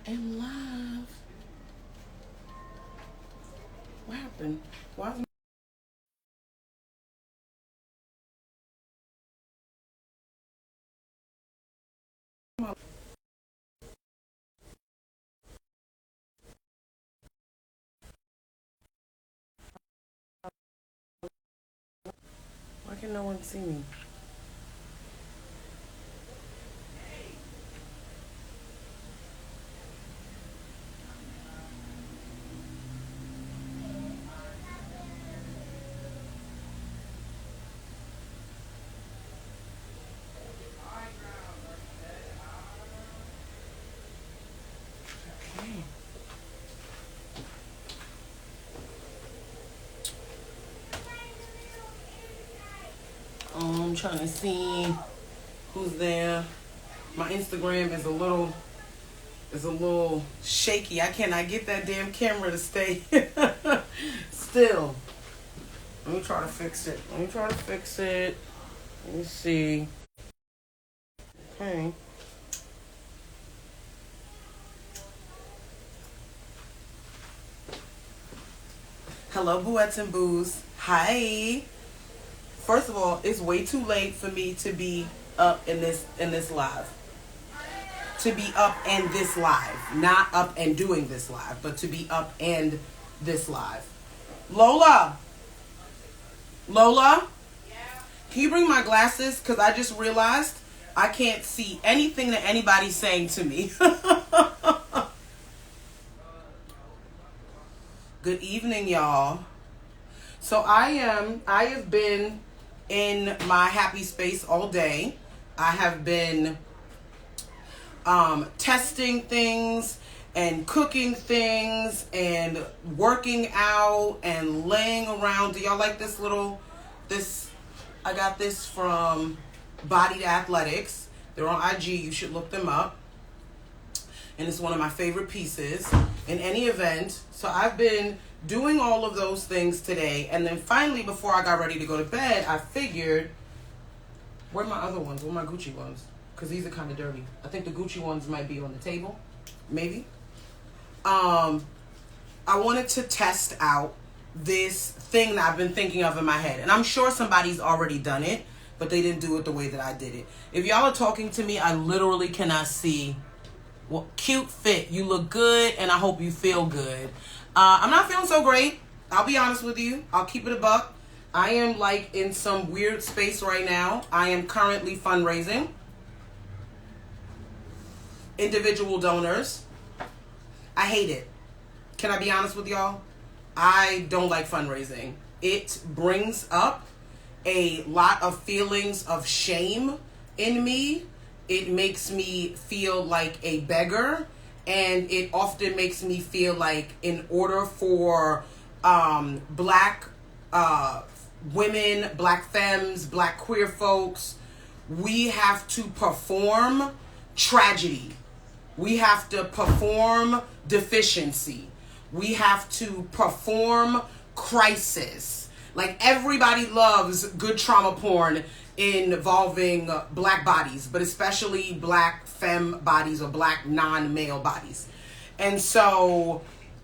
am live. What happened? Why is my... Why can no one see me? Okay. I'm trying to see who's there. My Instagram is a little shaky. I cannot get that damn camera to stay still. Let me try to fix it. Let me see. Okay. Hello, Buettes and Boos. Hi. First of all, it's way too late for me to be up in this live. To be up and this live. Not up and doing this live, but to be up and this live. Lola. Lola? Yeah. Can you bring my glasses? Because I just realized I can't see anything that anybody's saying to me. Good evening, y'all. So I have been in my happy space all day. I have been testing things and cooking things and working out and laying around. Do y'all like this I got this from Bodied Athletics. They're on IG. You should look them up. And it's one of my favorite pieces. In any event, so I've been doing all of those things today. And then finally, before I got ready to go to bed, I figured, where are my other ones? Where are my Gucci ones? Because these are kind of dirty. I think the Gucci ones might be on the table. Maybe. I wanted to test out this thing that I've been thinking of in my head. And I'm sure somebody's already done it, but they didn't do it the way that I did it. If y'all are talking to me, I literally cannot see. Well, cute fit. You look good, and I hope you feel good. I'm not feeling so great. I'll be honest with you. I'll keep it a buck. I am like in some weird space right now. I am currently fundraising. Individual donors. I hate it. Can I be honest with y'all? I don't like fundraising. It brings up a lot of feelings of shame in me. It makes me feel like a beggar, and it often makes me feel like in order for black women, black femmes, black queer folks, we have to perform tragedy. We have to perform deficiency. We have to perform crisis. Like, everybody loves good trauma porn involving black bodies, but especially black femme bodies or black non-male bodies. And so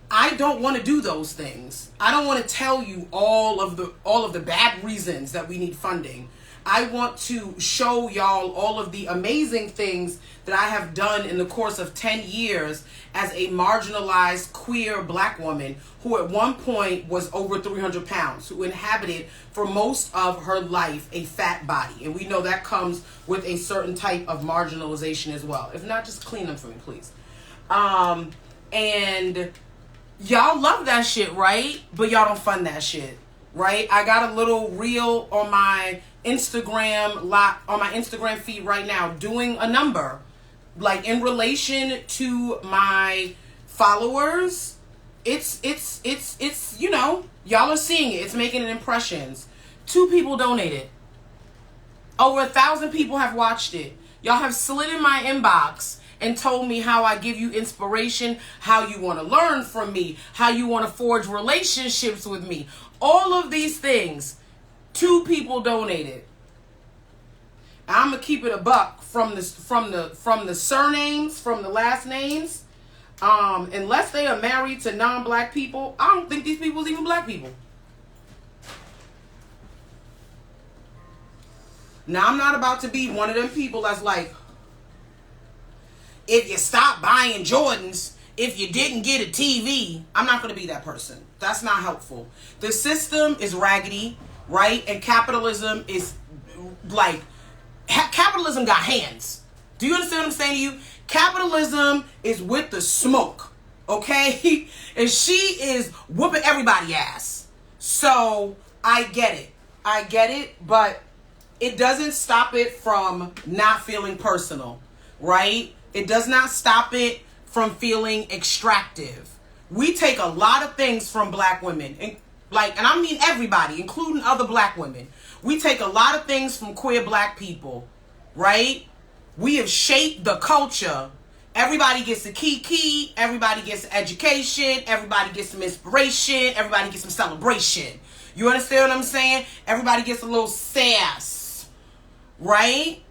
I don't want to do those things. I don't want to tell you all of the bad reasons that we need funding. I want to show y'all all of the amazing things that I have done in the course of 10 years as a marginalized queer black woman who at one point was over 300 pounds, who inhabited for most of her life a fat body. And we know that comes with a certain type of marginalization as well. If not, just clean them for me, please. And y'all love that shit, right? But y'all don't fund that shit, right? I got a little reel on my Instagram feed right now doing a number, like in relation to my followers. It's you know, y'all are seeing it. It's making an impressions. 2 people donated. Over 1,000 people have watched it. Y'all have slid in my inbox and told me how I give you inspiration, how you want to learn from me, how you want to forge relationships with me. All of these things. 2 people donated. I'm gonna keep it a buck from the surnames, from the last names. Unless they are married to non-black people, I don't think these people is even black people. Now, I'm not about to be one of them people that's like, if you stop buying Jordans, if you didn't get a TV, I'm not going to be that person. That's not helpful. The system is raggedy, right? And capitalism is like, capitalism got hands. Do you understand what I'm saying to you? Capitalism is with the smoke, okay? And she is whooping everybody's ass. So I get it, but it doesn't stop it from not feeling personal, right? It does not stop it from feeling extractive. We take a lot of things from black women, and I mean everybody, including other black women. We take a lot of things from queer black people, right? We have shaped the culture. Everybody gets a KiKi, everybody gets an education, everybody gets some inspiration, everybody gets some celebration. You understand what I'm saying? Everybody gets a little sass, right?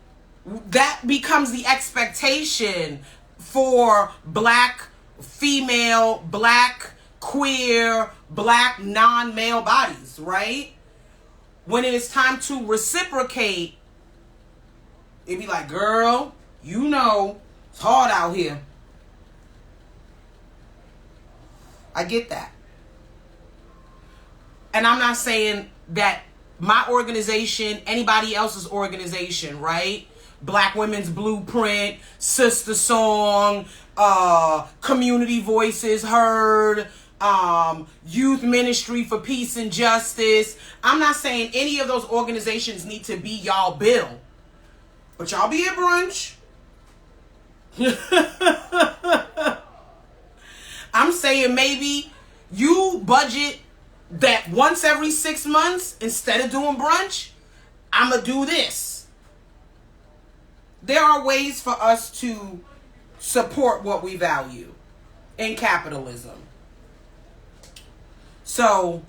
That becomes the expectation for black female, black queer, black non-male bodies, right? When it is time to reciprocate, it be like, girl, you know, it's hard out here. I get that. And I'm not saying that my organization, anybody else's organization, right? Black Women's Blueprint, Sister Song, Community Voices Heard, Youth Ministry for Peace and Justice. I'm not saying any of those organizations need to be y'all bill. But y'all be at brunch. I'm saying maybe you budget that once every 6 months, instead of doing brunch, I'm going to do this. There are ways for us to support what we value in capitalism. So,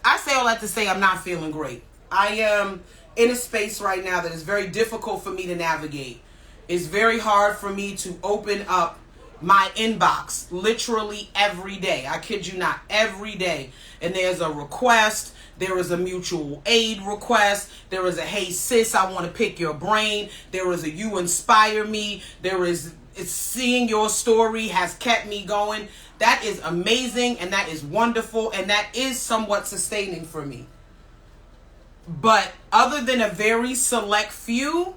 I say all that to say I'm not feeling great. I am in a space right now that is very difficult for me to navigate. It's very hard for me to open up my inbox literally every day. I kid you not, every day. And there's a request. There is a mutual aid request. There is a, hey sis, I want to pick your brain. There is a, you inspire me. There is, it's seeing your story has kept me going. That is amazing and that is wonderful and that is somewhat sustaining for me. But other than a very select few,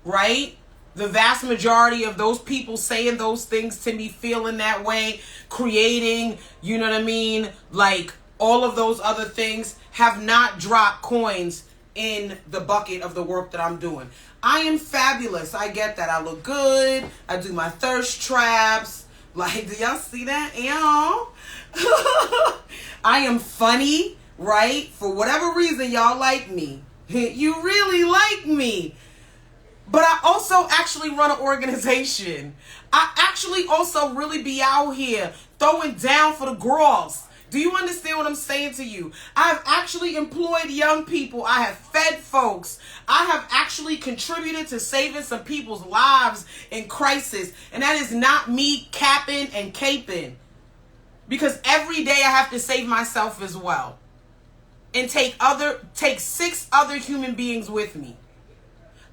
right? The vast majority of those people saying those things to me, feeling that way, creating, you know what I mean? Like all of those other things have not dropped coins in the bucket of the work that I'm doing. I am fabulous. I get that. I look good. I do my thirst traps. Like, do y'all see that? Y'all? I am funny, right? For whatever reason, y'all like me. You really like me. But I also actually run an organization. I actually also really be out here throwing down for the girls. Do you understand what I'm saying to you? I've actually employed young people. I have fed folks. I have actually contributed to saving some people's lives in crisis. And that is not me capping and caping. Because every day I have to save myself as well. And take 6 other human beings with me.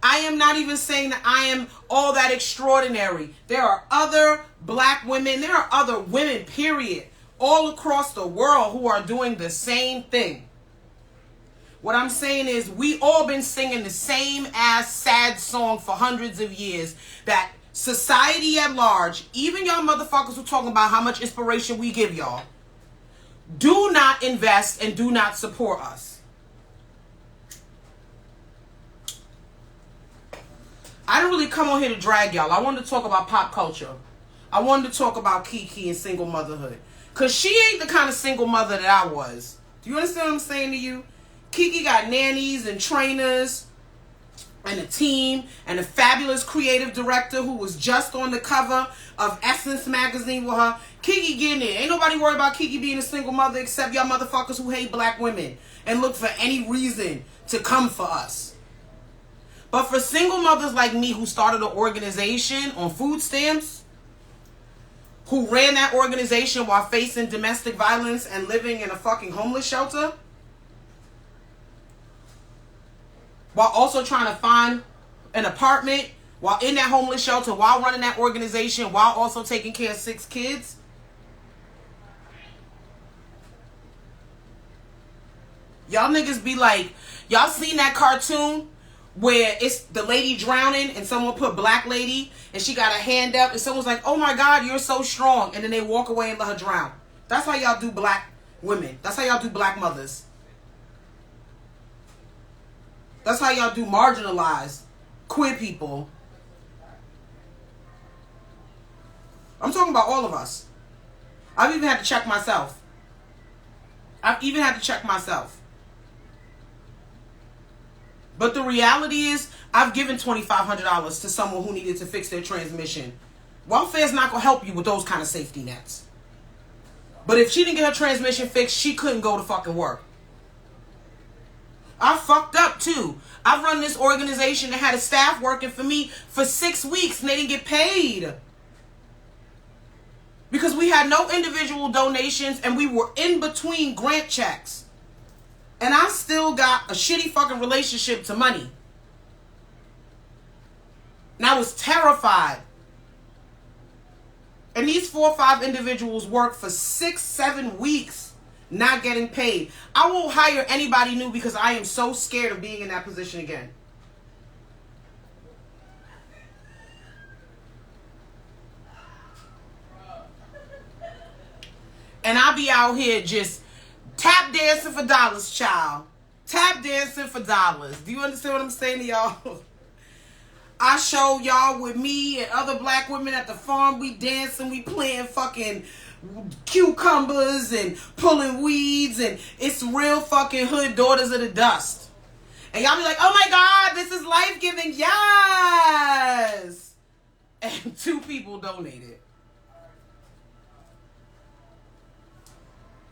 I am not even saying that I am all that extraordinary. There are other black women. There are other women, period, all across the world who are doing the same thing. What I'm saying is we all been singing the same ass sad song for hundreds of years that society at large, even y'all motherfuckers who talking about how much inspiration we give y'all, do not invest and do not support us. I didn't really come on here to drag y'all. I wanted to talk about pop culture. I wanted to talk about KiKi and single motherhood. Because she ain't the kind of single mother that I was. Do you understand what I'm saying to you? KiKi got nannies and trainers and a team and a fabulous creative director who was just on the cover of Essence magazine with her. KiKi getting it. Ain't nobody worried about KiKi being a single mother except y'all motherfuckers who hate black women and look for any reason to come for us. But for single mothers like me who started an organization on food stamps, who ran that organization while facing domestic violence and living in a fucking homeless shelter, while also trying to find an apartment, while in that homeless shelter, while running that organization, while also taking care of 6 kids. Y'all niggas be like, y'all seen that cartoon where it's the lady drowning and someone put black lady and she got a hand up and someone's like, oh my God, you're so strong. And then they walk away and let her drown. That's how y'all do black women. That's how y'all do black mothers. That's how y'all do marginalized queer people. I'm talking about all of us. I've even had to check myself. But the reality is, I've given $2,500 to someone who needed to fix their transmission. Welfare's not going to help you with those kind of safety nets. But if she didn't get her transmission fixed, she couldn't go to fucking work. I fucked up too. I've run this organization that had a staff working for me for 6 weeks and they didn't get paid. Because we had no individual donations and we were in between grant checks. And I still got a shitty fucking relationship to money. And I was terrified. And these 4 or 5 individuals worked for 6, 7 weeks not getting paid. I won't hire anybody new because I am so scared of being in that position again. And I'll be out here just tap dancing for dollars, child. Tap dancing for dollars. Do you understand what I'm saying to y'all? I show y'all with me and other black women at the farm. We dancing, we playing fucking cucumbers and pulling weeds. And it's real fucking hood Daughters of the Dust. And y'all be like, oh my God, this is life-giving. Yes. And 2 people donated.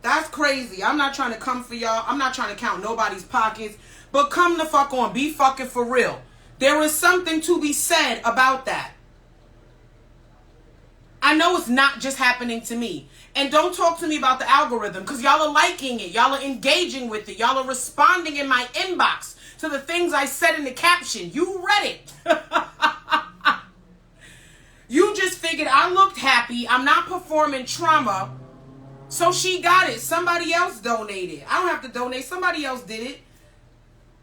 That's crazy. I'm not trying to come for y'all. I'm not trying to count nobody's pockets. But come the fuck on. Be fucking for real. There is something to be said about that. I know it's not just happening to me. And don't talk to me about the algorithm because y'all are liking it. Y'all are engaging with it. Y'all are responding in my inbox to the things I said in the caption. You read it. You just figured I looked happy. I'm not performing trauma. So she got it. Somebody else donated. I don't have to donate. Somebody else did it.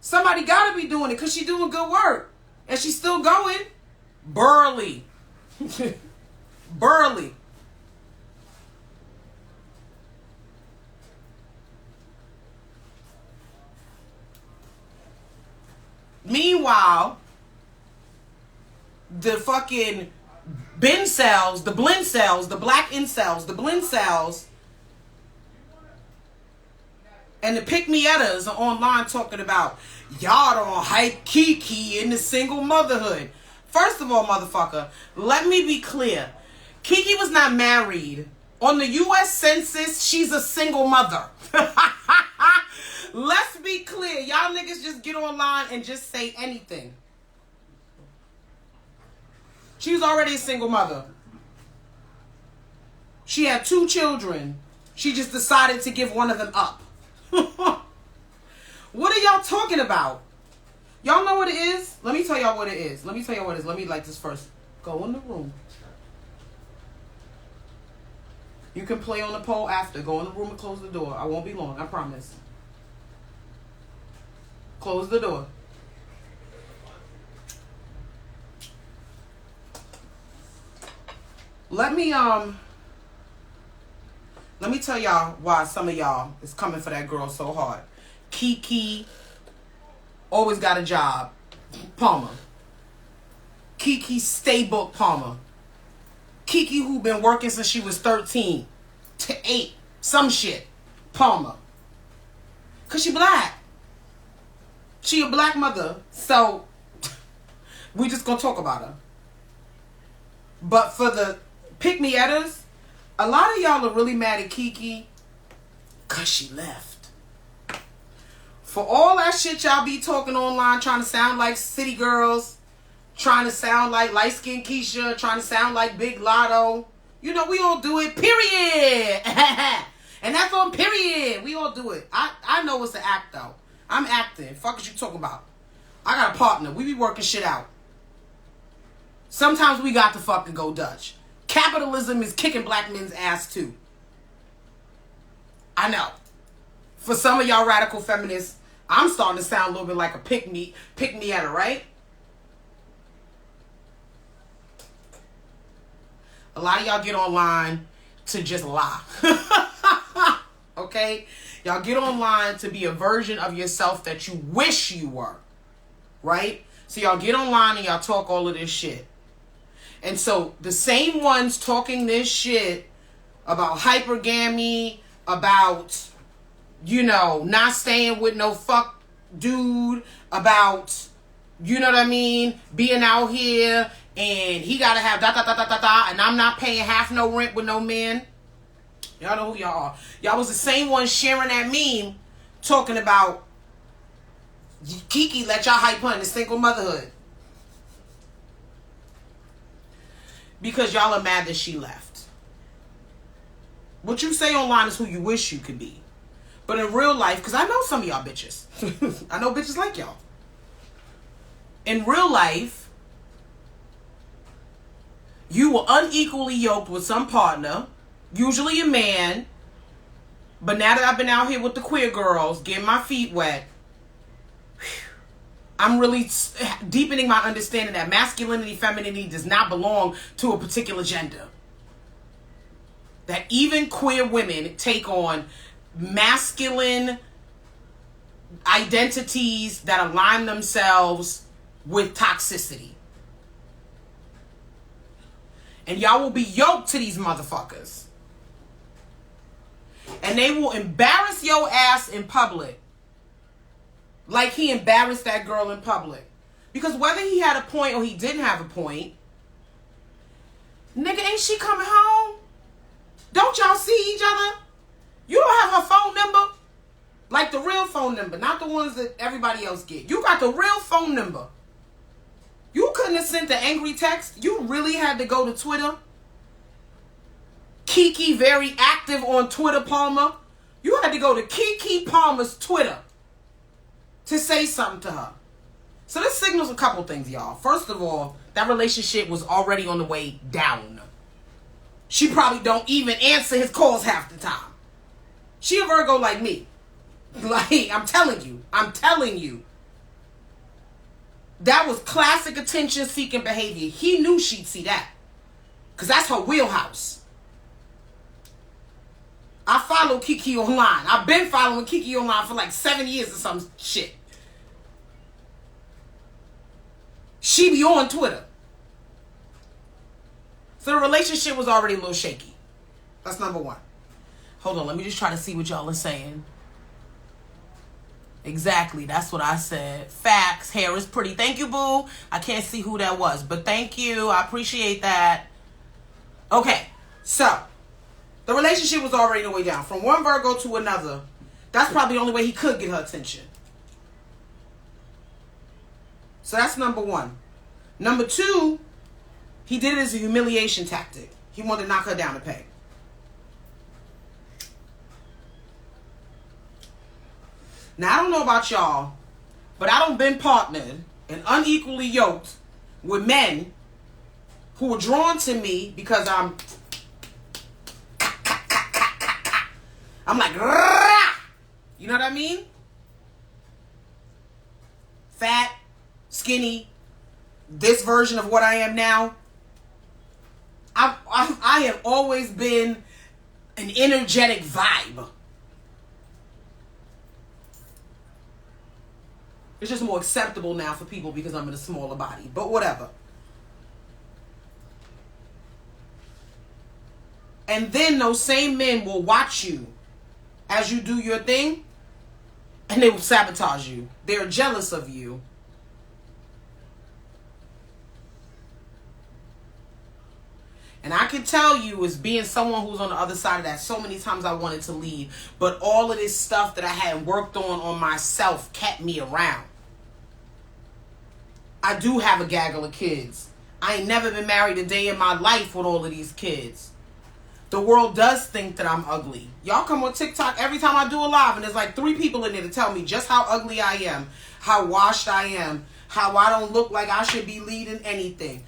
Somebody got to be doing it because she's doing good work. And she's still going. Burly. Burly. Meanwhile, the fucking bin cells, the blend cells, the black incels, the blend cells, and the pick-me-etters are online talking about y'all don't hype KiKi in the single motherhood. First of all, motherfucker, let me be clear. KiKi was not married. On the U.S. Census, she's a single mother. Let's be clear. Y'all niggas just get online and just say anything. She was already a single mother. She had 2 children. She just decided to give one of them up. What are y'all talking about? Y'all know what it is? Let me tell y'all what it is. Let me like this first. Go in the room. You can play on the pole after. Go in the room and close the door. I won't be long. I promise. Close the door. Let me tell y'all why some of y'all is coming for that girl so hard. KiKi always got a job. Palmer. KiKi stay booked Palmer. KiKi who been working since she was 13 to 8. Some shit. Palmer. Cause she black. She a black mother. So we just gonna talk about her. But for the pick-me-etters, a lot of y'all are really mad at KiKi because she left. For all that shit y'all be talking online, trying to sound like city girls, trying to sound like light-skinned Keisha, trying to sound like Big Lotto, You know, we all do it, period. And that's on period. We all do it. I know it's an act, though. I'm acting. Fuck is you talking about? I got a partner. We be working shit out. Sometimes we got to fucking go Dutch. Capitalism is kicking black men's ass, too. I know. For some of y'all radical feminists, I'm starting to sound a little bit like a pick-me-atter, right? A lot of y'all get online to just lie. Okay? Y'all get online to be a version of yourself that you wish you were. Right? So y'all get online and y'all talk all of this shit. And so the same ones talking this shit about hypergamy, about, you know, not staying with no fuck dude, about, you know what I mean, being out here and he gotta have and I'm not paying half no rent with no man. Y'all know who y'all are. Y'all was the same one sharing that meme talking about KiKi let y'all hype her into single motherhood. Because y'all are mad that she left. What you say online is who you wish you could be. But in real life, because I know some of y'all bitches. I know bitches like y'all. In real life, you were unequally yoked with some partner, usually a man. But now that I've been out here with the queer girls, getting my feet wet, I'm really deepening my understanding that masculinity, femininity does not belong to a particular gender. That even queer women take on masculine identities that align themselves with toxicity. And y'all will be yoked to these motherfuckers. And they will embarrass your ass in public. Like he embarrassed that girl in public. Because whether he had a point or he didn't have a point, nigga, ain't she coming home? Don't y'all see each other? You don't have her phone number? Like the real phone number, not the ones that everybody else get. You got the real phone number. You couldn't have sent the angry text. You really had to go to Twitter. KiKi very active on Twitter, Palmer. You had to go to Keke Palmer's Twitter to say something to her. So this signals a couple things, y'all. First of all, that relationship was already on the way down. She probably don't even answer his calls half the time. She a Virgo like me. Like, I'm telling you. That was classic attention-seeking behavior. He knew she'd see that. Because that's her wheelhouse. I follow KiKi online. I've been following KiKi online for like 7 years or some shit. She be on Twitter. So the relationship was already a little shaky. That's number one. Hold on, let me just try to see what y'all are saying. Exactly, that's what I said. Facts, hair is pretty. Thank you, boo. I can't see who that was, but thank you. I appreciate that. Okay, so the relationship was already on the way down. From one Virgo to another, that's probably the only way he could get her attention. So that's number one. Number two, he did it as a humiliation tactic. He wanted to knock her down a peg. Now, I don't know about y'all, but I done been partnered and unequally yoked with men who were drawn to me because I'm like, rah! You know what I mean? Fat, skinny, this version of what I am now. I have always been an energetic vibe. It's just more acceptable now for people because I'm in a smaller body. But whatever. And then those same men will watch you as you do your thing. And they will sabotage you. They're jealous of you. And I can tell you, as being someone who's on the other side of that, so many times I wanted to leave. But all of this stuff that I had worked on myself kept me around. I do have a gaggle of kids. I ain't never been married a day in my life with all of these kids. the world does think that I'm ugly. Y'all come on TikTok every time I do a live, and there's like 3 people in there to tell me just how ugly I am, how washed I am, how I don't look like I should be leading anything.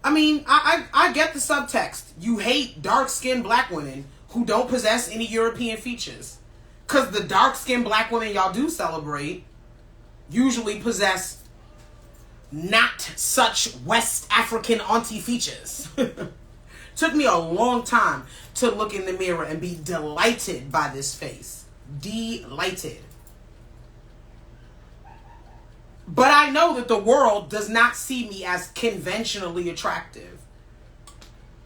I mean, I get the subtext. You hate dark-skinned black women who don't possess any European features. Because the dark-skinned black women y'all do celebrate usually possess not such West African auntie features. Took me a long time to look in the mirror and be delighted by this face. Delighted. But I know that the world does not see me as conventionally attractive.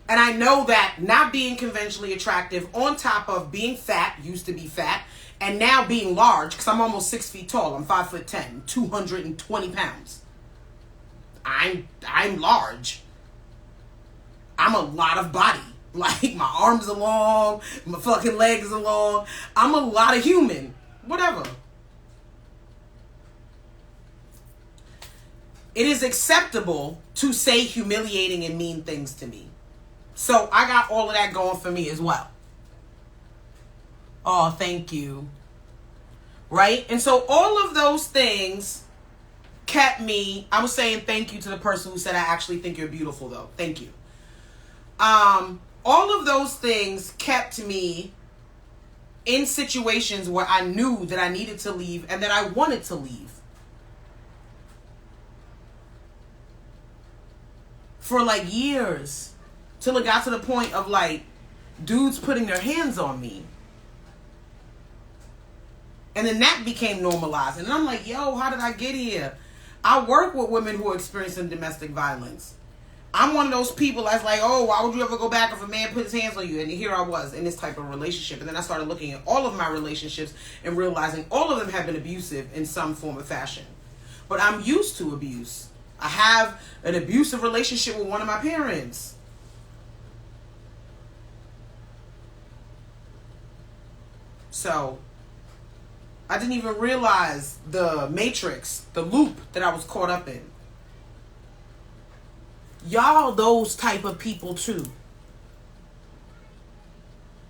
And I know that not being conventionally attractive, on top of being fat, used to be fat, and now being large, because I'm almost 6 feet tall. I'm 5'10", 220 pounds. I'm large. I'm a lot of body. Like, my arms are long, my fucking legs are long. I'm a lot of human. Whatever. It is acceptable to say humiliating and mean things to me. So I got all of that going for me as well. Oh, thank you. Right? And so all of those things kept me. I was saying thank you to the person who said, I actually think you're beautiful, though. Thank you. All of those things kept me in situations where I knew that I needed to leave and that I wanted to leave. For like years, till it got to the point of like dudes putting their hands on me. And then that became normalized. And I'm like, yo, how did I get here? I work with women who are experiencing domestic violence. I'm one of those people that's like, oh, why would you ever go back if a man put his hands on you? And here I was in this type of relationship. And then I started looking at all of my relationships and realizing all of them have been abusive in some form or fashion. But I'm used to abuse. I have an abusive relationship with one of my parents. So I didn't even realize the matrix, the loop that I was caught up in. Y'all those type of people too.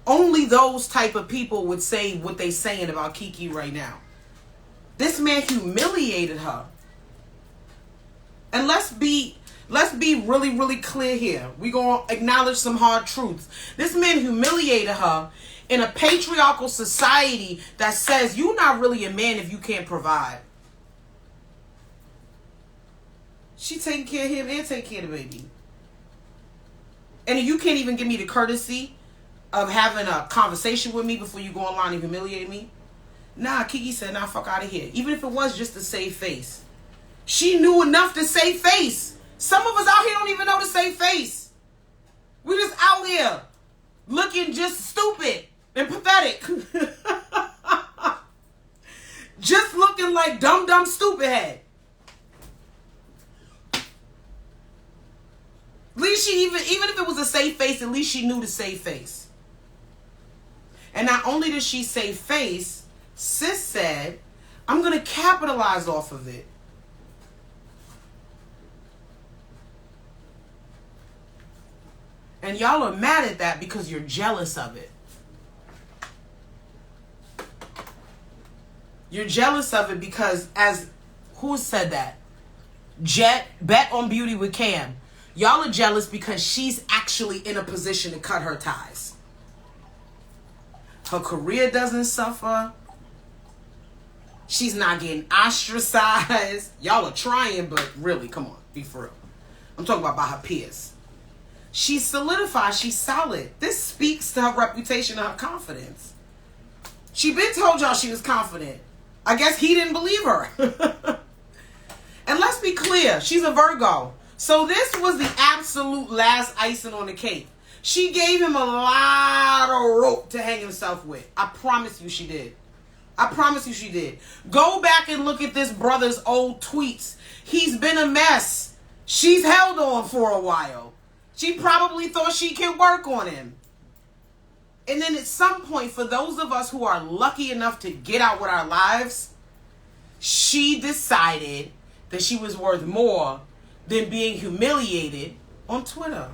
Only those type of people would say what they saying about KiKi right now. This man humiliated her. And let's be really, really clear here. We're going to acknowledge some hard truths. This man humiliated her in a patriarchal society that says you're not really a man if you can't provide. She taking care of him and taking care of the baby. And you can't even give me the courtesy of having a conversation with me before you go online and humiliate me. Nah, KiKi said, nah, fuck out of here. Even if it was just to save face. She knew enough to save face. Some of us out here don't even know to save face. We're just out here looking just stupid and pathetic. Just looking like dumb stupid head. At least she even if it was a safe face, at least she knew to save face. And not only did she save face, sis said, I'm going to capitalize off of it. And y'all are mad at that because you're jealous of it. You're jealous of it because, as who said that? Jet bet on beauty with Cam. Y'all are jealous because she's actually in a position to cut her ties. Her career doesn't suffer. She's not getting ostracized. Y'all are trying, but really, come on, be for real. I'm talking about by her peers. She's solidified. She's solid. This speaks to her reputation and her confidence. She been told y'all she was confident. I guess he didn't believe her. And let's be clear. She's a Virgo. So this was the absolute last icing on the cake. She gave him a lot of rope to hang himself with. I promise you she did. I promise you she did. Go back and look at this brother's old tweets. He's been a mess. She's held on for a while. She probably thought she could work on him. And then at some point, for those of us who are lucky enough to get out with our lives, she decided that she was worth more than being humiliated on Twitter.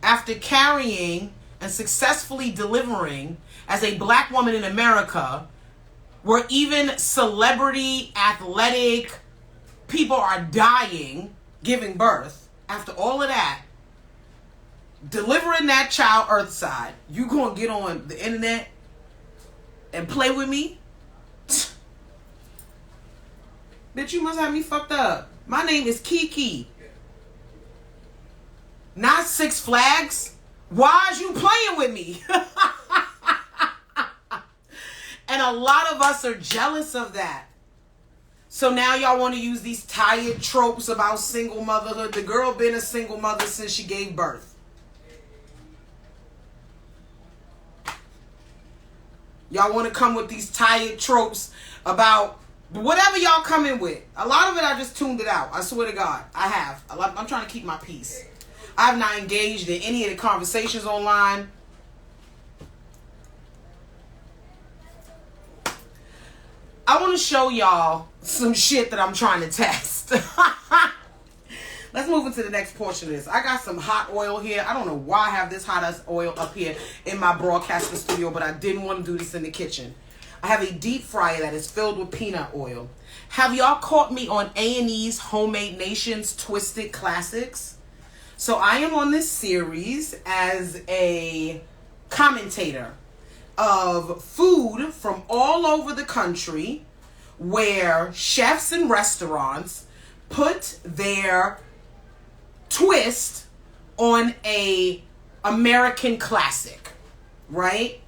after carrying and successfully delivering as a black woman in America, where even celebrity, athletic people are dying giving birth, after all of that, delivering that child earthside, you gonna get on the internet and play with me? Bitch, you must have me fucked up. My name is KiKi, not Six Flags. Why is you playing with me? And a lot of us are jealous of that. So now y'all want to use these tired tropes about single motherhood. The girl been a single mother since she gave birth. Y'all want to come with these tired tropes about whatever y'all come in with. A lot of it, I just tuned it out. I swear to God, I have. I'm trying to keep my peace. I've not engaged in any of the conversations online. I want to show y'all some shit that I'm trying to test. Let's move into the next portion of this. I got some hot oil here. I don't know why I have this hot ass oil up here in my broadcasting studio, but I didn't want to do this in the kitchen. I have a deep fryer that is filled with peanut oil. Have y'all caught me on A&E's Homemade Nation's Twisted Classics? So I am on this series as a commentator of food from all over the country, where chefs and restaurants put their twist on a American classic, right?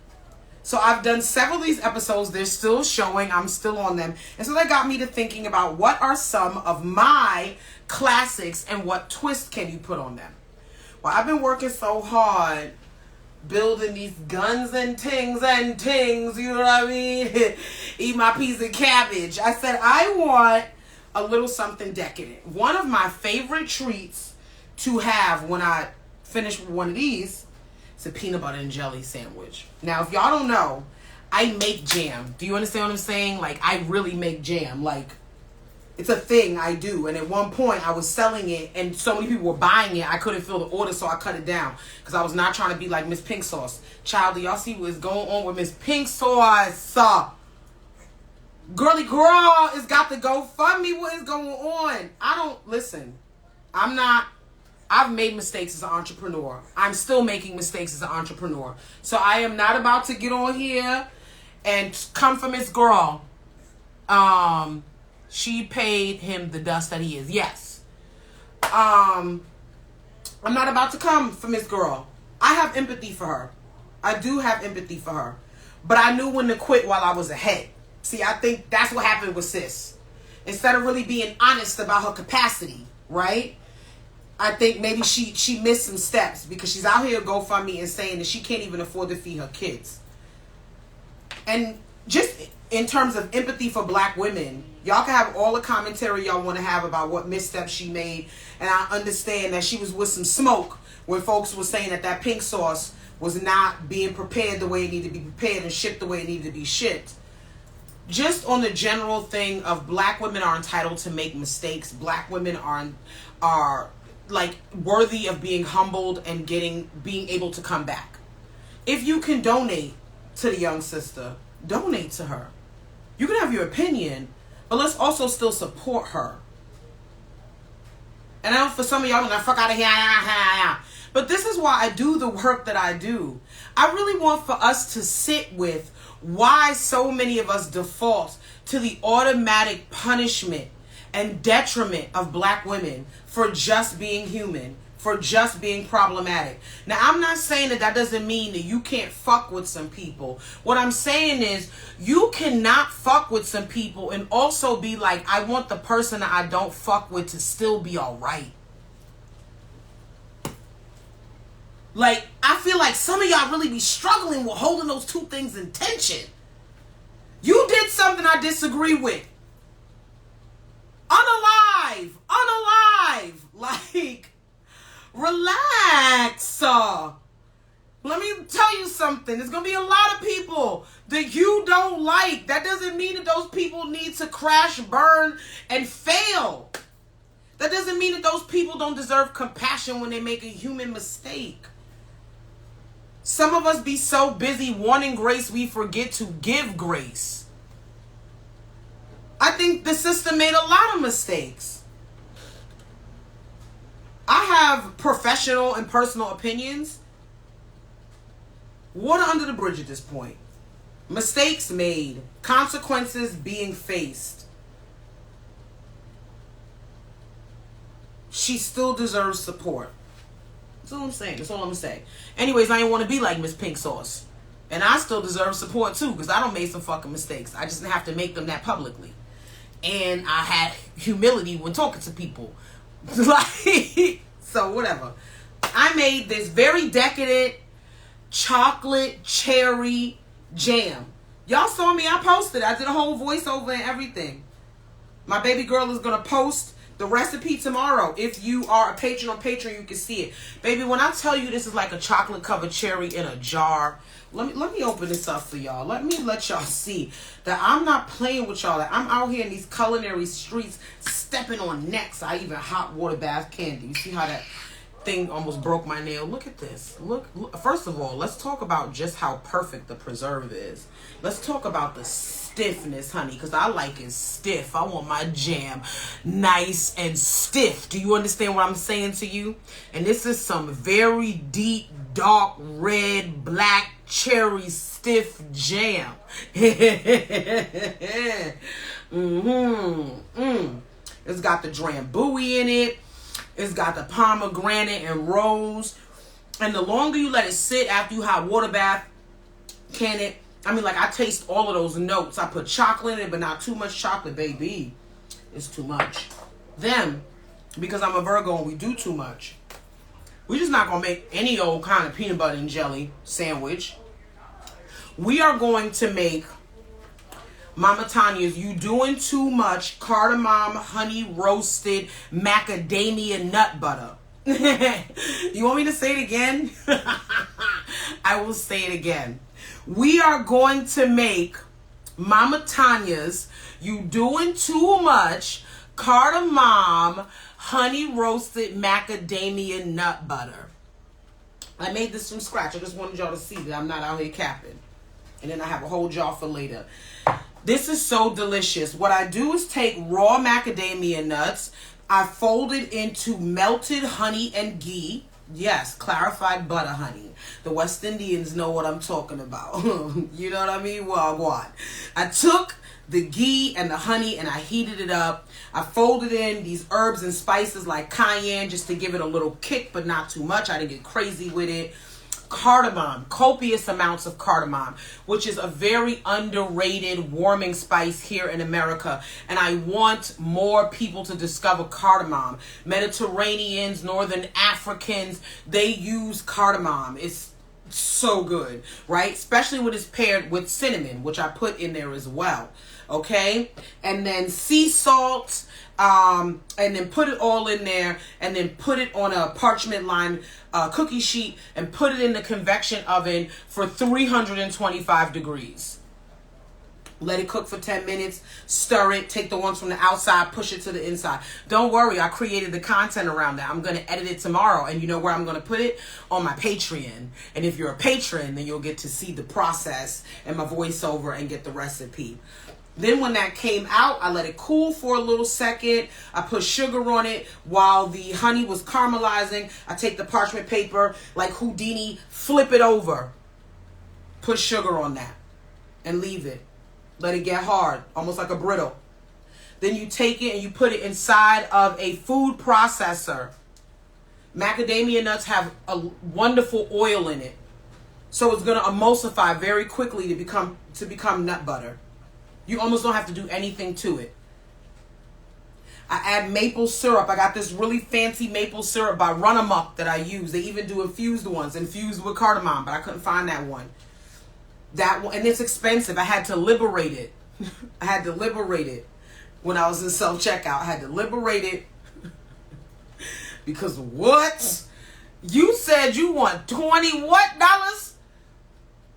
So I've done several of these episodes. They're still showing. I'm still on them. And so that got me to thinking about what are some of my classics and what twist can you put on them? Well, I've been working so hard building these guns and tings, you know what I mean? Eat my peas and cabbage. I said, I want a little something decadent. One of my favorite treats to have when I finish with one of these is a peanut butter and jelly sandwich. Now, if y'all don't know, I make jam. Do you understand what I'm saying? Like, I really make jam. Like, it's a thing I do. And at one point, I was selling it, and so many people were buying it, I couldn't fill the order, so I cut it down. Because I was not trying to be like Miss Pink Sauce. Child, do y'all see what's going on with Miss Pink Sauce? Girly girl has got to go fund me. What is going on? I've made mistakes as an entrepreneur. I'm still making mistakes as an entrepreneur. So I am not about to get on here and come for Miss Girl. She paid him the dust that he is. Yes. I'm not about to come for Miss Girl. I have empathy for her. I do have empathy for her. But I knew when to quit while I was ahead. See, I think that's what happened with sis. Instead of really being honest about her capacity, right? I think maybe she missed some steps because she's out here GoFundMe and saying that she can't even afford to feed her kids. And just in terms of empathy for black women, y'all can have all the commentary y'all want to have about what missteps she made. And I understand that she was with some smoke when folks were saying that pink sauce was not being prepared the way it needed to be prepared and shipped the way it needed to be shipped. Just on the general thing of black women are entitled to make mistakes. Black women are like worthy of being humbled and being able to come back. If you can donate to the young sister, donate to her. You can have your opinion, but let's also still support her. And I know for some of y'all, I'm like, fuck out of here. But this is why I do the work that I do. I really want for us to sit with why so many of us default to the automatic punishment and detriment of black women for just being human, for just being problematic. Now, I'm not saying that doesn't mean that you can't fuck with some people. What I'm saying is you cannot fuck with some people and also be like, I want the person that I don't fuck with to still be all right. Like, I feel like some of y'all really be struggling with holding those two things in tension. You did something I disagree with. Unalive. Like, relax. Let me tell you something. There's going to be a lot of people that you don't like. That doesn't mean that those people need to crash, burn, and fail. That doesn't mean that those people don't deserve compassion when they make a human mistake. Some of us be so busy wanting grace, we forget to give grace. I think the system made a lot of mistakes. I have professional and personal opinions. Water under the bridge at this point. Mistakes made. Consequences being faced. She still deserves support. That's all I'm saying. That's all I'm going to say. Anyways, I didn't want to be like Miss Pink Sauce. And I still deserve support too, because I don't make some fucking mistakes. I just didn't have to make them that publicly. And I had humility when talking to people. Like, so whatever. I made this very decadent chocolate cherry jam. Y'all saw me. I posted. I did a whole voiceover and everything. My baby girl is going to post the recipe tomorrow. If you are a patron on Patreon, you can see it. Baby, when I tell you this is like a chocolate covered cherry in a jar, let me open this up for y'all. Let y'all see that I'm not playing with y'all. That I'm out here in these culinary streets stepping on necks. I even hot water bath candy. You see how that thing almost broke my nail? Look at this. Look. First of all, let's talk about just how perfect the preserve is. Let's talk about the stiffness, honey, because I like it stiff. I want my jam nice and stiff. Do you understand what I'm saying to you? And this is some very deep, dark, red, black, cherry, stiff jam. It's got the drambuie in it. It's got the pomegranate and rose. And the longer you let it sit after you hot water bath, I taste all of those notes. I put chocolate in it, but not too much chocolate, baby. It's too much. Then, because I'm a Virgo and we do too much, we're just not going to make any old kind of peanut butter and jelly sandwich. We are going to make Mama Tanya's You Doing Too Much cardamom honey roasted macadamia nut butter. You want me to say it again? I will say it again. We are going to make Mama Tanya's You Doing Too Much cardamom honey roasted macadamia nut butter. I made this from scratch. I just wanted y'all to see that I'm not out here capping. And then I have a whole jar for later. This is so delicious. What I do is take raw macadamia nuts. I fold it into melted honey and ghee. Yes, clarified butter, honey. The West Indians know what I'm talking about. You know what I mean? Well, what? I took the ghee and the honey and I heated it up. I folded in these herbs and spices like cayenne just to give it a little kick, but not too much. I didn't get crazy with it. Cardamom, copious amounts of cardamom, which is a very underrated warming spice here in America. And I want more people to discover cardamom. Mediterraneans, Northern Africans, they use cardamom. It's so good, right? Especially when it's paired with cinnamon, which I put in there as well. Okay? And then sea salt, and then put it all in there, and then put it on a parchment lined cookie sheet and put it in the convection oven for 325 degrees. Let it cook for 10 minutes, stir it, take the ones from the outside, push it to the inside. Don't worry, I created the content around that. I'm going to edit it tomorrow, and you know where I'm going to put it? On my Patreon. And if you're a patron, then you'll get to see the process and my voiceover and get the recipe. Then when that came out, I let it cool for a little second. I put sugar on it while the honey was caramelizing. I take the parchment paper like Houdini, flip it over, put sugar on that, and leave it. Let it get hard, almost like a brittle. Then you take it and you put it inside of a food processor. Macadamia nuts have a wonderful oil in it, so it's going to emulsify very quickly to become nut butter. You almost don't have to do anything to it. I add maple syrup. I got this really fancy maple syrup by Run Amok that I use. They even do infused ones, infused with cardamom, but I couldn't find that one. That one, and it's expensive. I had to liberate it. I had to liberate it when I was in self-checkout. I had to liberate it because what? You said you want $20 what dollars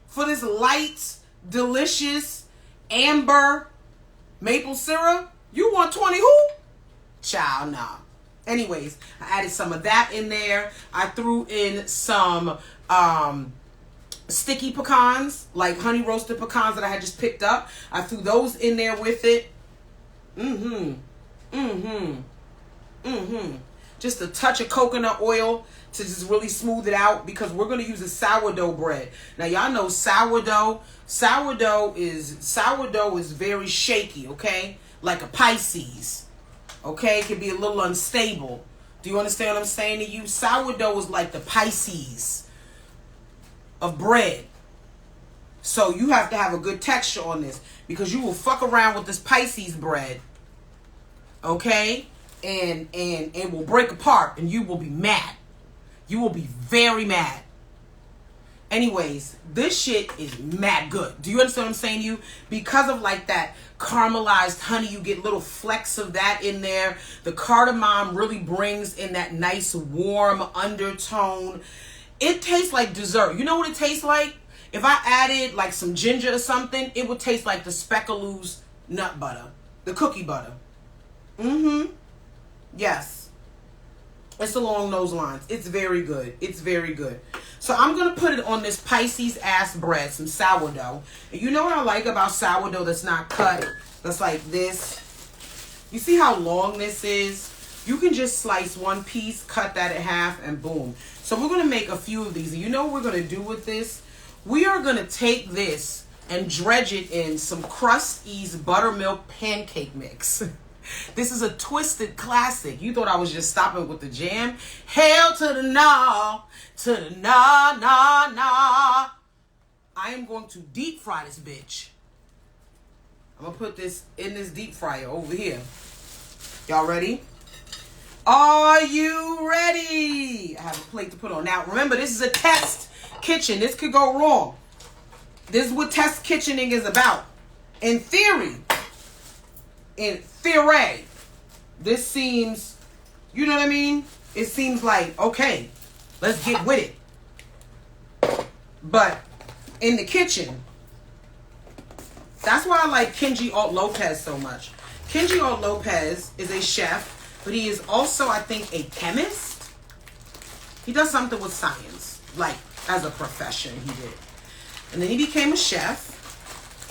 for this light, delicious amber maple syrup? You want 20 who? Child, nah. Anyways, I added some of that in there. I threw in some sticky pecans, like honey roasted pecans that I had just picked up. I threw those in there with it. Just a touch of coconut oil to just really smooth it out, because we're going to use a sourdough bread. Now y'all know sourdough is very shaky, okay? Like a Pisces. Okay? It can be a little unstable. Do you understand what I'm saying to you? Sourdough is like the Pisces of bread. So you have to have a good texture on this, because you will fuck around with this Pisces bread, okay, and it will break apart and you will be mad. You will be very mad. Anyways, this shit is mad good. Do you understand what I'm saying to you? Because of like that caramelized honey, you get little flecks of that in there. The cardamom really brings in that nice warm undertone. It tastes like dessert. You know what it tastes like? If I added like some ginger or something, it would taste like the Speckaloos nut butter. The cookie butter. Yes. It's along those lines. It's very good. It's very good. So I'm going to put it on this Pisces ass bread, some sourdough. And you know what I like about sourdough that's not cut? That's like this. You see how long this is? You can just slice one piece, cut that in half, and boom. So we're going to make a few of these. And you know what we're going to do with this? We are going to take this and dredge it in some Krusteaz buttermilk pancake mix. This is a twisted classic. You thought I was just stopping with the jam? Hell to the nah, to the nah, nah, nah. I am going to deep fry this bitch. I'm going to put this in this deep fryer over here. Y'all ready? Are you ready? I have a plate to put on. Now, remember, this is a test kitchen. This could go wrong. This is what test kitchening is about. In theory, this seems, you know what I mean? It seems like, okay, let's get with it. But in the kitchen, that's why I like Kenji Alt Lopez so much. Kenji Alt Lopez is a chef, but he is also, I think, a chemist. He does something with science, like as a profession he did. And then he became a chef,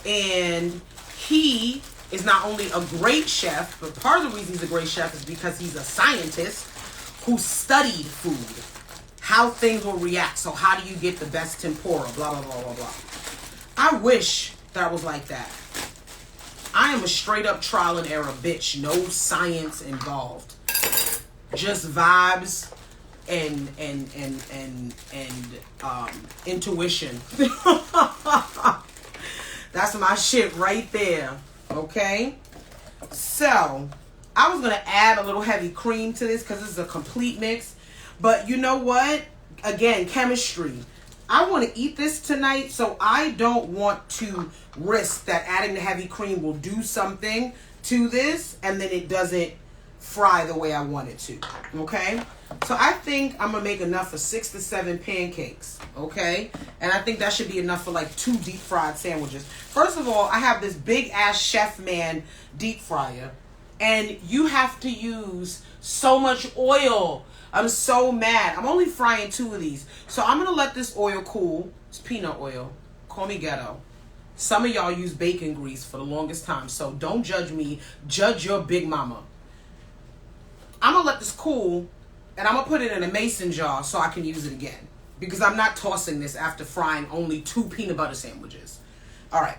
and he is not only a great chef, but part of the reason he's a great chef is because he's a scientist who studied food, how things will react. So how do you get the best tempura, blah, blah, blah, blah, blah. I wish that I was like that. I am a straight up trial and error bitch. No science involved. Just vibes and intuition. That's my shit right there. Okay, so I was going to add a little heavy cream to this because this is a complete mix. But you know what? Again, chemistry. I want to eat this tonight, so I don't want to risk that adding the heavy cream will do something to this and then it doesn't fry the way I want it to. Okay, so I think I'm going to make enough for 6 to 7 pancakes. Okay, and I think that should be enough for like 2 deep fried sandwiches. First of all, I have this big ass Chef Man deep fryer, and you have to use so much oil. I'm so mad. I'm only frying 2 of these, so I'm gonna let this oil cool. It's peanut oil. Call me ghetto. Some of y'all use bacon grease for the longest time, so don't judge me. Judge your big mama. I'm gonna let this cool, and I'm gonna put it in a mason jar so I can use it again, because I'm not tossing this after frying only 2 peanut butter sandwiches. All right.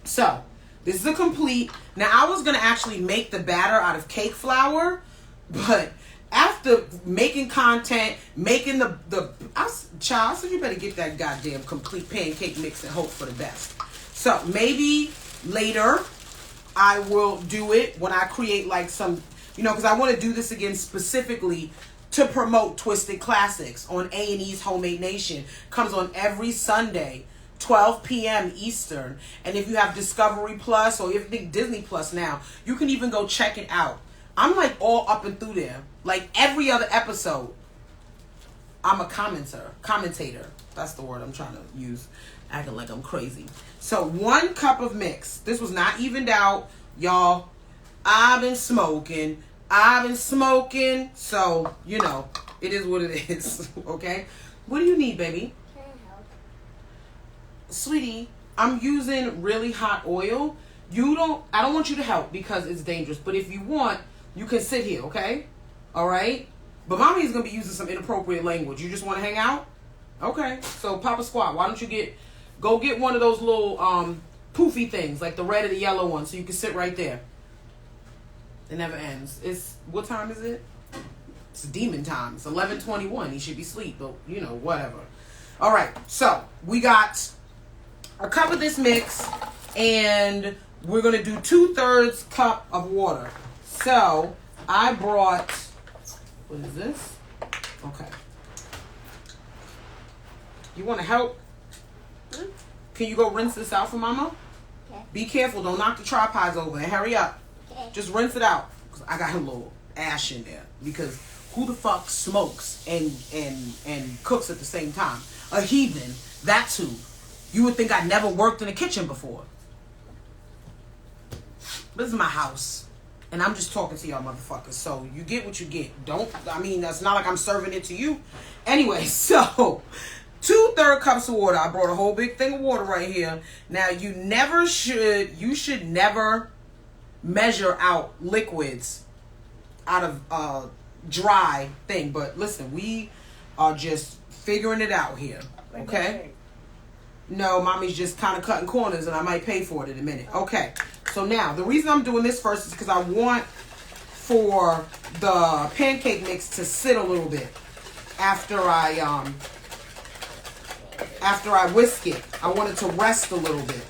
So this is a complete. Now I was gonna actually make the batter out of cake flour, but after making content, making I said you better get that goddamn complete pancake mix and hope for the best. So maybe later I will do it when I create like some, you know, because I want to do this again specifically to promote Twisted Classics on A&E's Homemade Nation. Comes on every Sunday, 12 p.m. Eastern. And if you have Discovery Plus or if you think Disney Plus now, you can even go check it out. I'm like all up and through there. Like every other episode, I'm a commentator. That's the word I'm trying to use. Acting like I'm crazy. So 1 cup of mix. This was not evened out, y'all. I've been smoking. So, you know, it is what it is. Okay? What do you need, baby? Can you help? sweetie, I'm using really hot oil. I don't want you to help because it's dangerous. But if you want, you can sit here, okay? All right? But mommy is going to be using some inappropriate language. You just want to hang out? Okay. So Papa Squat, why don't you go get one of those little poofy things, like the red or the yellow one, so you can sit right there. It never ends. What time is it? It's demon time. It's 11:21. He should be asleep, but whatever. All right. So we got a cup of this mix, and we're gonna do 2/3 cup of water. So I brought. What is this? Okay. You want to help? Can you go rinse this out for Mama? Okay. Be careful. Don't knock the tripods over. And hurry up. Okay. Just rinse it out. Cause I got a little ash in there. Because who the fuck smokes and cooks at the same time? A heathen. That's who. You would think I never worked in a kitchen before. This is my house. And I'm just talking to y'all motherfuckers. So you get what you get. That's not like I'm serving it to you. Anyway, so 2/3 cups of water. I brought a whole big thing of water right here. Now you should never measure out liquids out of dry thing. But listen, we are just figuring it out here. Okay? No, mommy's just kind of cutting corners and I might pay for it in a minute. Okay. So now, the reason I'm doing this first is because I want for the pancake mix to sit a little bit after I whisk it. I want it to rest a little bit.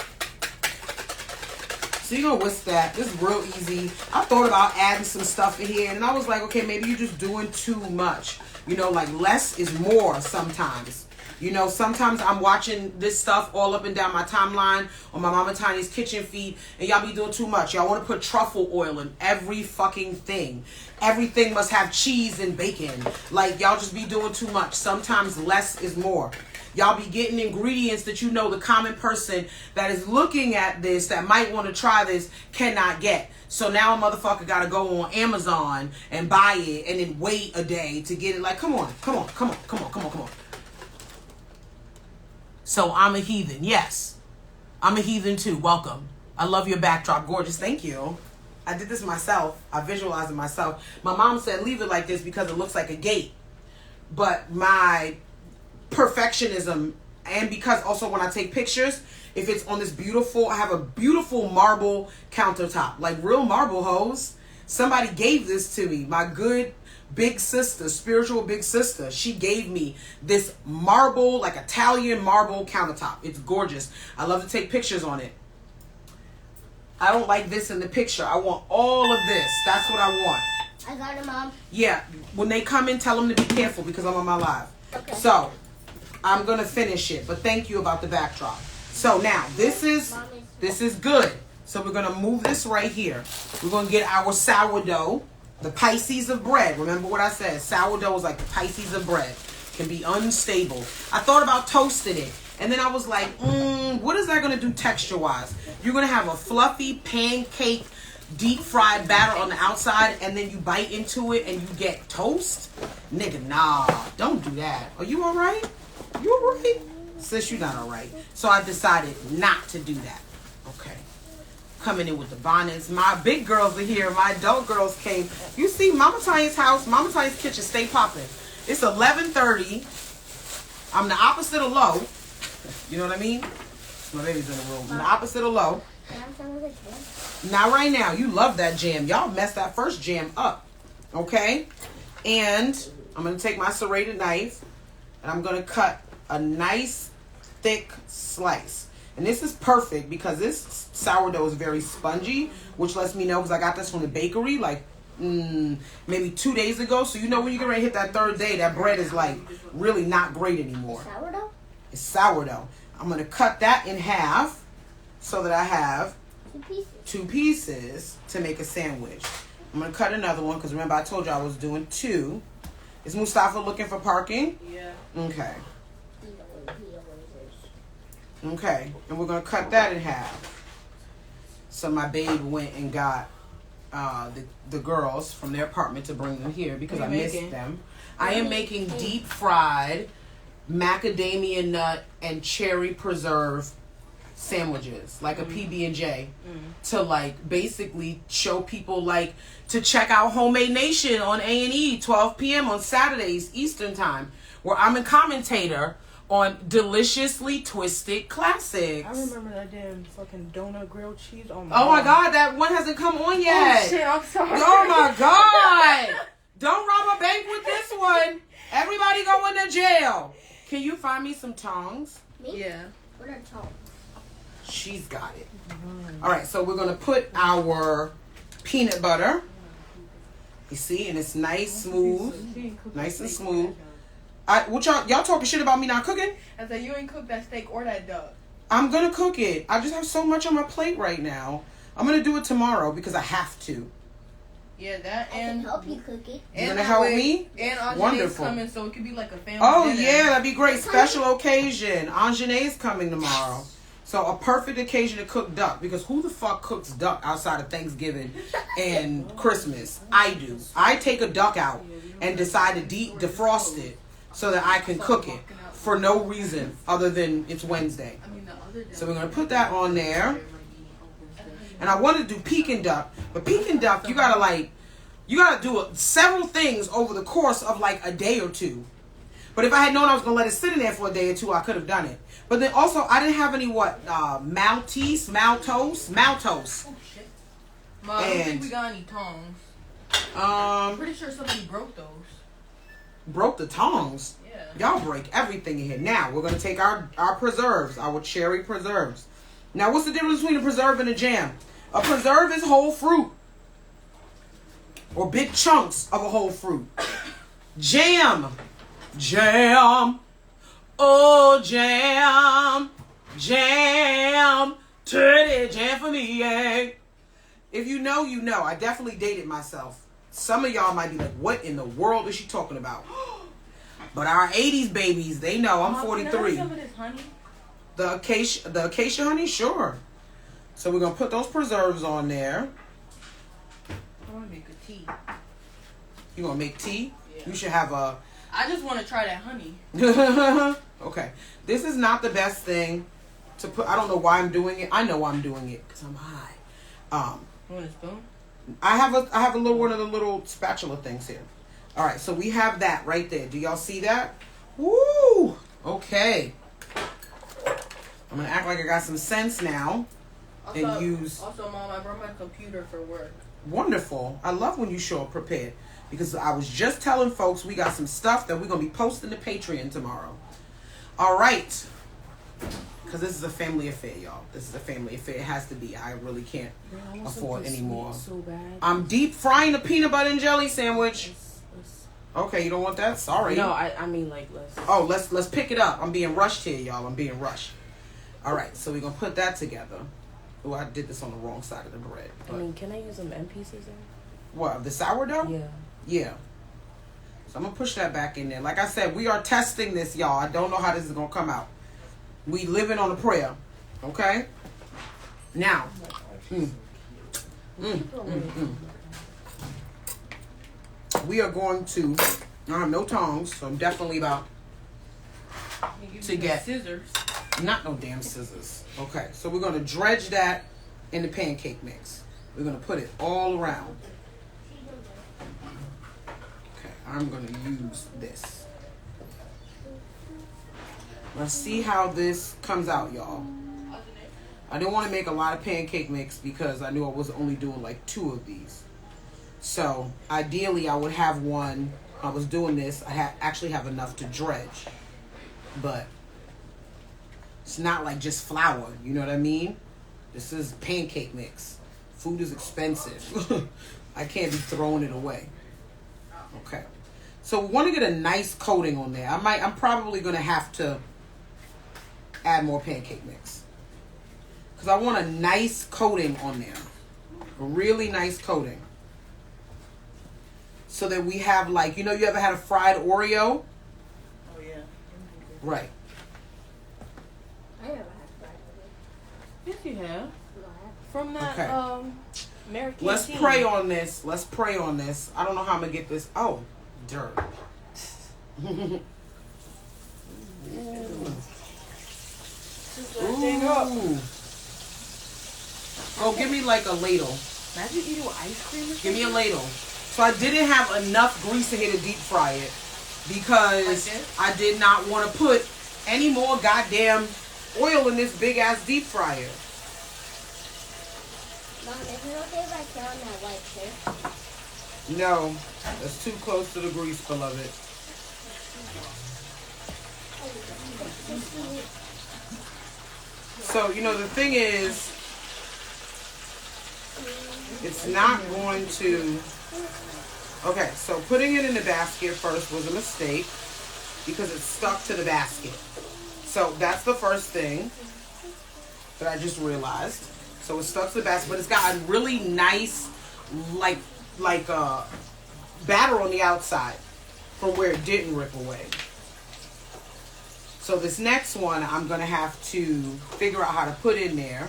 So you're going to whisk that. This is real easy. I thought about adding some stuff in here, and I was like, okay, maybe you're just doing too much. Like less is more sometimes. Sometimes I'm watching this stuff all up and down my timeline on my Mama Tiny's kitchen feed, and y'all be doing too much. Y'all want to put truffle oil in every fucking thing. Everything must have cheese and bacon. Like, y'all just be doing too much. Sometimes less is more. Y'all be getting ingredients that the common person that is looking at this, that might want to try this, cannot get. So now a motherfucker got to go on Amazon and buy it and then wait a day to get it. Like, come on. So I'm a heathen. Yes. I'm a heathen too. Welcome. I love your backdrop. Gorgeous. Thank you. I did this myself. I visualized it myself. My mom said leave it like this because it looks like a gate. But my perfectionism, and because also when I take pictures, if it's on this I have a beautiful marble countertop. Like real marble hoes. Somebody gave this to me. My good big sister, spiritual big sister, she gave me this marble, like Italian marble countertop. It's gorgeous. I love to take pictures on it. I don't like this in the picture. I want all of this. That's what I want. I got it, Mom. Yeah. When they come in, tell them to be careful because I'm on my live. Okay. So, I'm going to finish it. But thank you about the backdrop. So, now, this is good. So, we're going to move this right here. We're going to get our sourdough. The Pisces of bread. Remember what I said. Sourdough is like the Pisces of bread. Can be unstable. I thought about toasting it. And then I was like, what is that going to do texture-wise? You're going to have a fluffy pancake deep fried batter on the outside. And then you bite into it and you get toast? Nigga, nah. Don't do that. Are you all right? You all right? Sis, you're not all right. So I decided not to do that. Okay. Coming in with the bonnets. My big girls are here. My adult girls came. You see Mama Tiny's house, Mama Tiny's kitchen, stay popping. It's 11:30. I'm the opposite of low. You know what I mean? My baby's in the room. I'm the opposite of low. Not right now. You love that jam. Y'all messed that first jam up. Okay? And I'm going to take my serrated knife and I'm going to cut a nice thick slice. And this is perfect because this sourdough is very spongy, which lets me know because I got this from the bakery like maybe 2 days ago. So when you get ready to hit that third day, that bread is like really not great anymore. Sourdough? It's sourdough. I'm going to cut that in half so that I have 2 pieces to make a sandwich. I'm going to cut another one because remember I told you I was doing 2. Is Mustafa looking for parking? Yeah. Okay. Okay, and we're going to cut that in half. So my babe went and got the girls from their apartment to bring them here because I missed them. I am making deep fried macadamia nut and cherry preserve sandwiches, like a PB&J, to like basically show people like to check out Homemade Nation on A&E 12 p.m. on Saturdays Eastern time, where I'm a commentator on deliciously twisted classics. I remember that damn fucking donut grilled cheese. Oh my god, that one hasn't come on yet. Oh shit, I'm sorry. Oh my god. Don't rob a bank with this one. Everybody going to jail. Can you find me some tongs? Me? Yeah. What are tongs? She's got it. All right, so we're going to put our peanut butter. You see, and it's nice, smooth. Nice and smooth. What y'all talking shit about me not cooking? I said you ain't cooked that steak or that duck. I'm going to cook it. I just have so much on my plate right now. I'm going to do it tomorrow because I have to. Yeah, that I and... can help you cook it. You going to help me? And Anjanae's Wonderful. coming, so it could be like a family Oh, dinner. yeah, that'd be great. Special occasion. Anjanae's coming tomorrow. So a perfect occasion to cook duck, because who the fuck cooks duck outside of Thanksgiving and Christmas? I do. I take a duck out and decide to defrost it so that I can cook it for no reason other than it's Wednesday. So we're going to put that on there. And I want to do Peking duck, but Peking duck, you gotta do several things over the course of like a day or two. But if I had known I was gonna let it sit in there for a day or two, I could have done it. But then also, I didn't have any Maltose. Oh shit. Mom, I don't think And- we got any tongs. I'm pretty sure somebody broke those. Broke the tongs. Yeah. Y'all break everything in here. Now we're gonna take our preserves, our cherry preserves. Now, what's the difference between a preserve and a jam? A preserve is whole fruit, or big chunks of a whole fruit. Jam, oh jam, turn it, jam for me, yeah. If you know, you know. I definitely dated myself. Some of y'all might be like, what in the world is she talking about? But our 80s babies, they know. I'm 43. Can I have some of this honey? The acacia honey, sure. So we're gonna put those preserves on there. I want to make a tea. You gonna make tea? Yeah. You should have a. I just want to try that honey. Okay, this is not the best thing to put. I don't know why I'm doing it. I know why I'm doing it because I'm high. You want a spoon? I have a little one of the little spatula things here. All right, so we have that right there. Do y'all see that? Woo! Okay. I'm gonna act like I got some sense now. Also, Also, Mom, I brought my computer for work. Wonderful. I love when you show up prepared, because I was just telling folks we got some stuff that we're going to be posting to Patreon tomorrow. All right. Because this is a family affair, y'all. This is a family affair. It has to be. I really can't afford anymore. So bad. I'm deep frying a peanut butter and jelly sandwich. Okay, you don't want that? Sorry. No, I mean like let's. Oh, let's pick it up. I'm being rushed here, y'all. I'm being rushed. All right, so we're going to put that together. Oh, I did this on the wrong side of the bread. I mean, can I use some end pieces in? What, the sourdough? Yeah. Yeah. So I'm going to push that back in there. Like I said, we are testing this, y'all. I don't know how this is going to come out. We living on a prayer. Okay? Now. We are going to, I have no tongs, so I'm definitely about to get scissors. Not no damn scissors. Okay, so we're going to dredge that in the pancake mix. We're going to put it all around. Okay, I'm going to use this. Let's see how this comes out, y'all. I didn't want to make a lot of pancake mix because I knew I was only doing like 2 of these. So ideally I would have one. I was doing this. I actually have enough to dredge. But it's not like just flour, you know what I mean? This is pancake mix. Food is expensive. I can't be throwing it away. Okay. So we want to get a nice coating on there. I'm probably going to have to add more pancake mix. Because I want a nice coating on there. A really nice coating. So that we have like, you ever had a fried Oreo? Oh yeah. Right. I never had fried Yes, you have. egg. From that Okay. Mary Kay Let's team. pray on this. Let's pray on this. I don't know how I'm going to get this. Oh, dirt. everything up. Oh, give me like a ladle. Imagine eating with ice cream or something. Give me a ladle. So I didn't have enough grease in here to deep fry it because I did not want to put any more goddamn oil in this big ass deep fryer. Mom, is it okay if I sit on that white shirt? No, that's too close to the grease, beloved. So, you know, the thing is, it's not going to... Okay, so putting it in the basket first was a mistake because it stuck to the basket. So that's the first thing that I just realized. So it stuck to the basket, but it's got a really nice, like batter on the outside from where it didn't rip away. So this next one, I'm going to have to figure out how to put in there.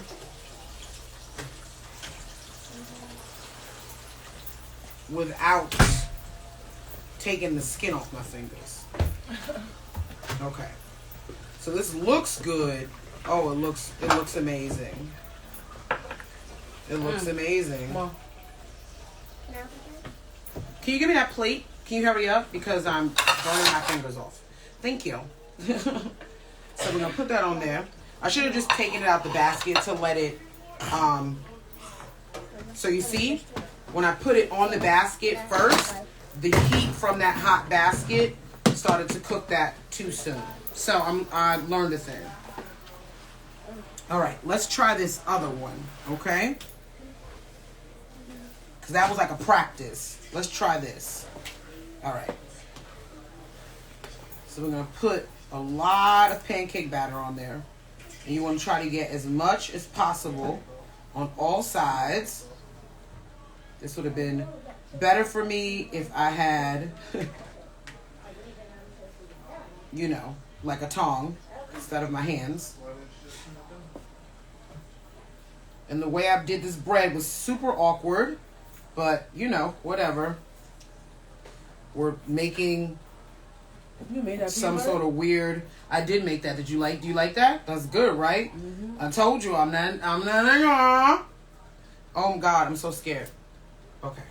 Without taking the skin off my fingers. Okay. So this looks good. Oh, it looks amazing. It looks amazing. Can you give me that plate? Can you hurry up? Because I'm burning my fingers off. Thank you. So we're going to put that on there. I should have just taken it out the basket to let it, so you see, when I put it on the basket first, the heat from that hot basket started to cook that too soon. So I learned a thing. All right, let's try this other one, okay? Because that was like a practice. Let's try this. All right. So we're going to put a lot of pancake batter on there. And you want to try to get as much as possible on all sides. This would have been better for me if I had, you know, like a tongue instead of my hands. And the way I did this bread was super awkward, but you know, whatever. We're making some sort of weird. I did make that. Do you like that? That's good, right? Mm-hmm. I told you I'm not. Oh God, I'm so scared. Okay.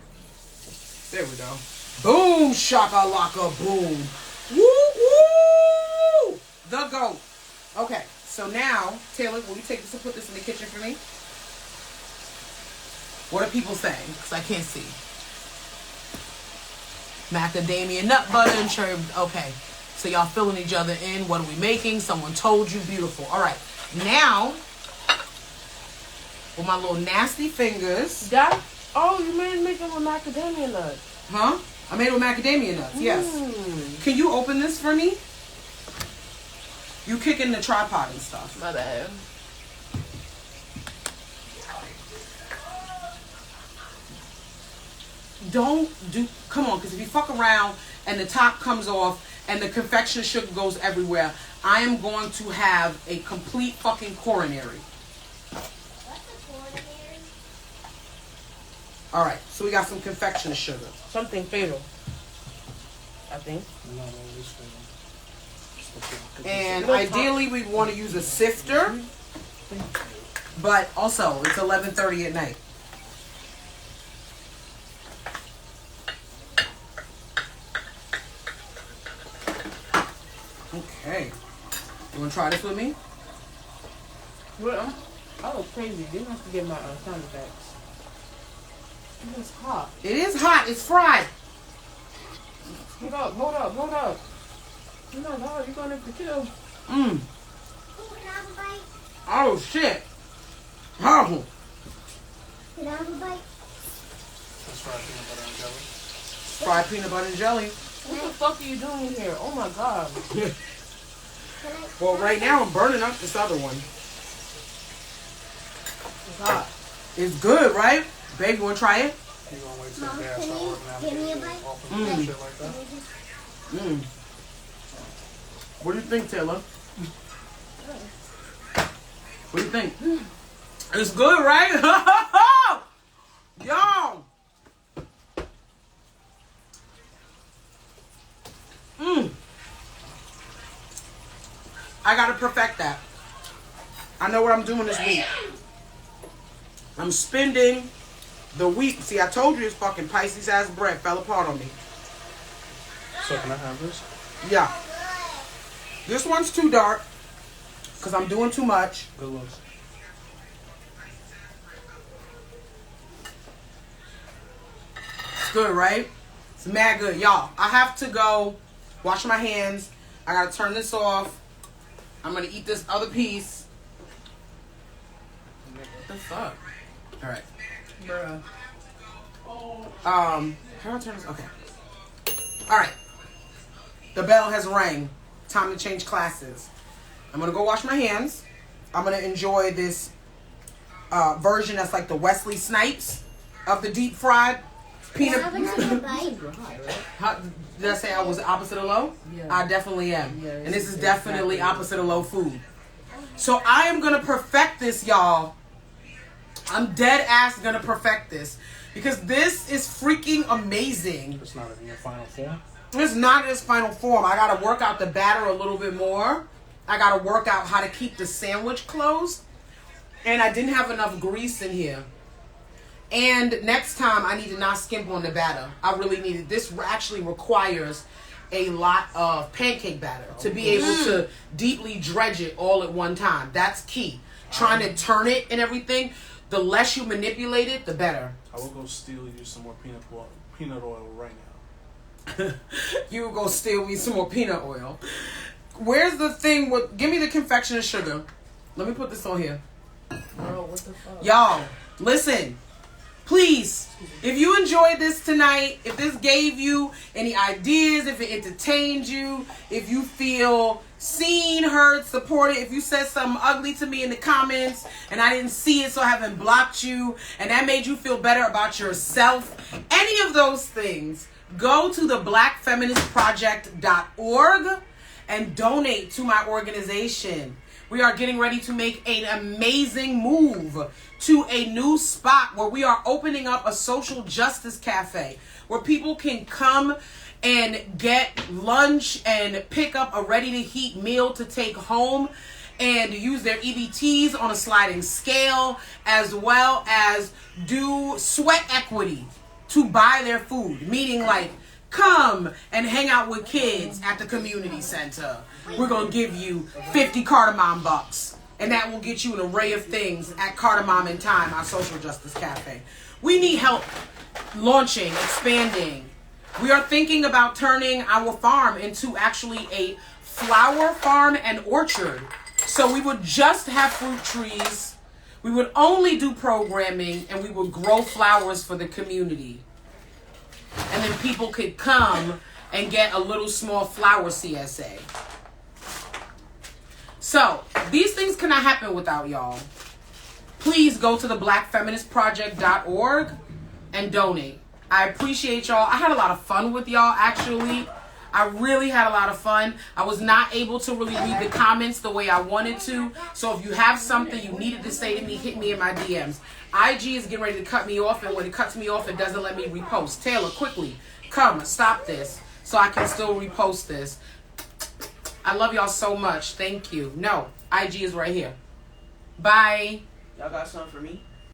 There we go. Boom, shakalaka, boom. Woo, woo. The goat. Okay, so now, Taylor, will you take this and put this in the kitchen for me? What are people saying? Because I can't see. Macadamia nut butter and cherry. Okay, so y'all filling each other in. What are we making? Someone told you. Beautiful. All right, now, with my little nasty fingers. Oh, you made it with macadamia nuts. Huh? I made it with macadamia nuts, yes. Can you open this for me? You kicking the tripod and stuff. My bad. Come on, because if you fuck around and the top comes off and the confectioner sugar goes everywhere, I am going to have a complete fucking coronary. All right, so we got some confectioner sugar. Something fatal, I think. And ideally, we want to use a sifter, but also it's 11:30 at night. Okay, you want to try this with me? Well, I look crazy. You have to get my sound effects. It's hot. It is hot. It's fried. Hold up. Oh my God, you're going to kill. Oh, shit. Oh. Can I have a bite? That's fried peanut butter and jelly. Fried peanut butter and jelly. What the fuck are you doing here? Oh my God. Well, right now I'm burning up this other one. It's hot. It's good, right? Babe, you want to try it? You gonna wait till Mom, the gas can start you working out give me a and bite? off and shit like that? What do you think, Taylor? What do you think? It's good, right? Yo! I gotta perfect that. I know what I'm doing this week. I'm spending the week. See, I told you this fucking Pisces ass bread fell apart on me. So can I have this? Yeah. This one's too dark because I'm doing too much. Good looks. It's good, right? It's mad good. Y'all, I have to go wash my hands. I gotta turn this off. I'm gonna eat this other piece. What the fuck? Alright. Bruh. How do I turn this? Okay. Alright. The bell has rang. Time to change classes. I'm gonna go wash my hands. I'm gonna enjoy this version that's like the Wesley Snipes of the deep fried peanut. Can I have another bite? How, did I say I was opposite of low? Yeah. I definitely am. Yeah, And this is it's definitely exactly. opposite of low food. So I am gonna perfect this, y'all. I'm dead ass gonna perfect this. Because this is freaking amazing. It's not in your final form. It's not in its final form. I gotta work out the batter a little bit more. I gotta work out how to keep the sandwich closed. And I didn't have enough grease in here. And next time I need to not skimp on the batter. I really need it. This actually requires a lot of pancake batter to be able to deeply dredge it all at one time. That's key. Trying to turn it and everything. The less you manipulate it, the better. I will go steal you some more peanut oil right now. You will go steal me some more peanut oil. Where's the thing with... Give me the confectioner sugar. Let me put this on here. Bro, what the fuck? Y'all, listen. Please, if you enjoyed this tonight, if this gave you any ideas, if it entertained you, if you feel seen, heard, supported, if you said something ugly to me in the comments and I didn't see it so I haven't blocked you and that made you feel better about yourself, any of those things, go to the blackfeministproject.org and donate to my organization. We are getting ready to make an amazing move to a new spot where we are opening up a social justice cafe where people can come and get lunch and pick up a ready-to-heat meal to take home and use their EBTs on a sliding scale, as well as do sweat equity to buy their food, meaning like come and hang out with kids at the community center. We're going to give you 50 cardamom bucks. And that will get you an array of things at Cardamom in Time, our social justice cafe. We need help launching, expanding. We are thinking about turning our farm into actually a flower farm and orchard. So we would just have fruit trees. We would only do programming and we would grow flowers for the community. And then people could come and get a little small flower CSA. So, these things cannot happen without y'all. Please go to the blackfeministproject.org and donate. I appreciate y'all. I had a lot of fun with y'all, actually. I really had a lot of fun. I was not able to really read the comments the way I wanted to. So if you have something you needed to say to me, hit me in my DMs. IG is getting ready to cut me off, and when it cuts me off, it doesn't let me repost. Taylor, quickly, come, stop this so I can still repost this. I love y'all so much. Thank you. No, IG is right here. Bye. Y'all got something for me?